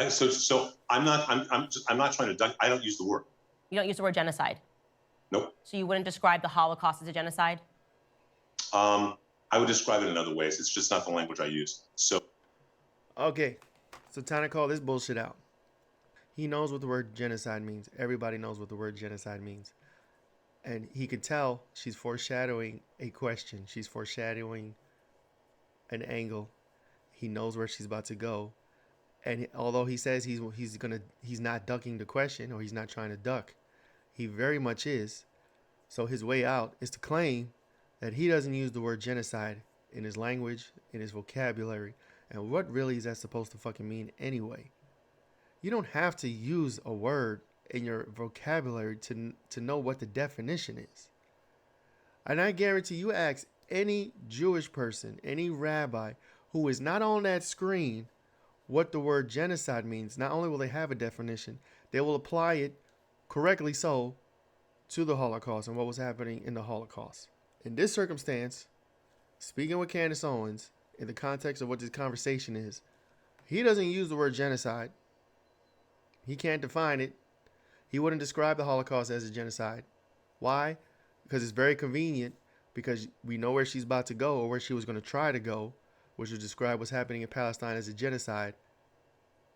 So I'm not trying to dunk. I don't use the word. You don't use the word genocide? Nope. So you wouldn't describe the Holocaust as a genocide? I would describe it in other ways. It's just not the language I use. So. Okay, so time to call this bullshit out. He knows what the word genocide means. Everybody knows what the word genocide means. And he could tell she's foreshadowing a question. She's foreshadowing an angle. He knows where she's about to go. And although he says he's not ducking the question, or he's not trying to duck, he very much is. So his way out is to claim that he doesn't use the word genocide in his language, in his vocabulary. And what really is that supposed to fucking mean anyway? You don't have to use a word in your vocabulary to know what the definition is. And I guarantee you ask any Jewish person, any rabbi who is not on that screen what the word genocide means, not only will they have a definition, they will apply it correctly so to the Holocaust and what was happening in the Holocaust. In this circumstance, speaking with Candace Owens, in the context of what this conversation is, he doesn't use the word genocide. He can't define it. He wouldn't describe the Holocaust as a genocide. Why? Because it's very convenient, because we know where she's about to go, or where she was going to try to go, which would describe what's happening in Palestine as a genocide.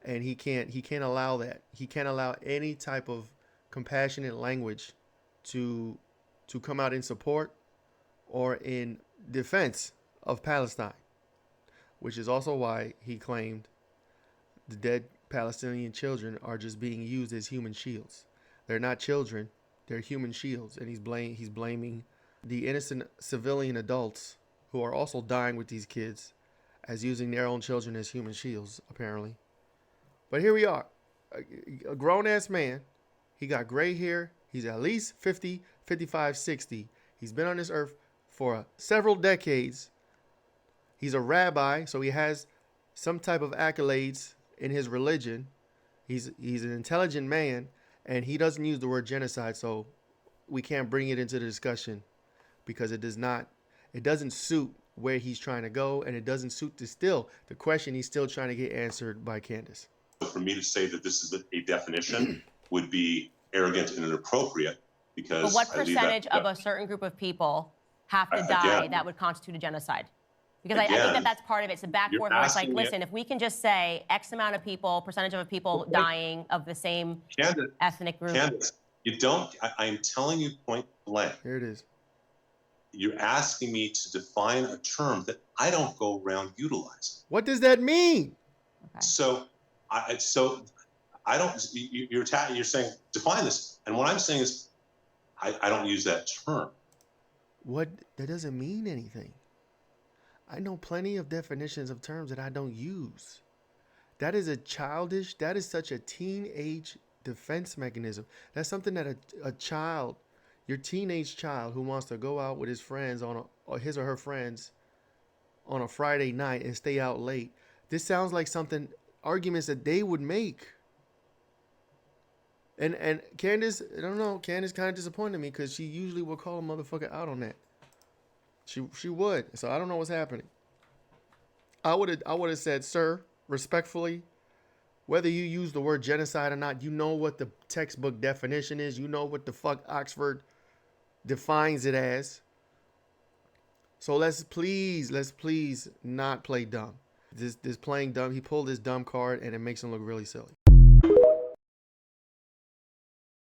And he can't allow that. He can't allow any type of compassionate language to come out in support or in defense of Palestine, which is also why he claimed the dead Palestinian children are just being used as human shields. They're not children, they're human shields. And he's blaming the innocent civilian adults who are also dying with these kids as using their own children as human shields, apparently. But here we are, a grown-ass man. He got gray hair. He's at least 50, 55, 60. He's been on this earth for several decades. He's a rabbi, so he has some type of accolades in his religion. He's an intelligent man, and he doesn't use the word genocide, so we can't bring it into the discussion because it doesn't suit where he's trying to go, and it doesn't suit the question he's still trying to get answered by Candace. For me to say that this is a definition would be arrogant and inappropriate, because. But what percentage of a certain group of people have to die that would constitute a genocide? Because I think that's part of it. It's a back forth where it's like, listen, if we can just say X amount of people, percentage of people dying of the same ethnic group. Candace, you don't, I'm telling you point blank. Here it is. You're asking me to define a term that I don't go around utilizing. What does that mean? Okay. So I don't, you're saying define this. And what I'm saying is I don't use that term. That doesn't mean anything. I know plenty of definitions of terms that I don't use. That is that is such a teenage defense mechanism. That's something that a child, your teenage child who wants to go out with his friends or his or her friends on a Friday night and stay out late. This sounds like arguments that they would make. And Candace, I don't know, Candace kind of disappointed me because she usually will call a motherfucker out on that. She would. So I don't know what's happening. I would have said, sir, respectfully, whether you use the word genocide or not, you know what the textbook definition is. You know what the fuck Oxford defines it as. So let's please not play dumb. This playing dumb, he pulled this dumb card and it makes him look really silly.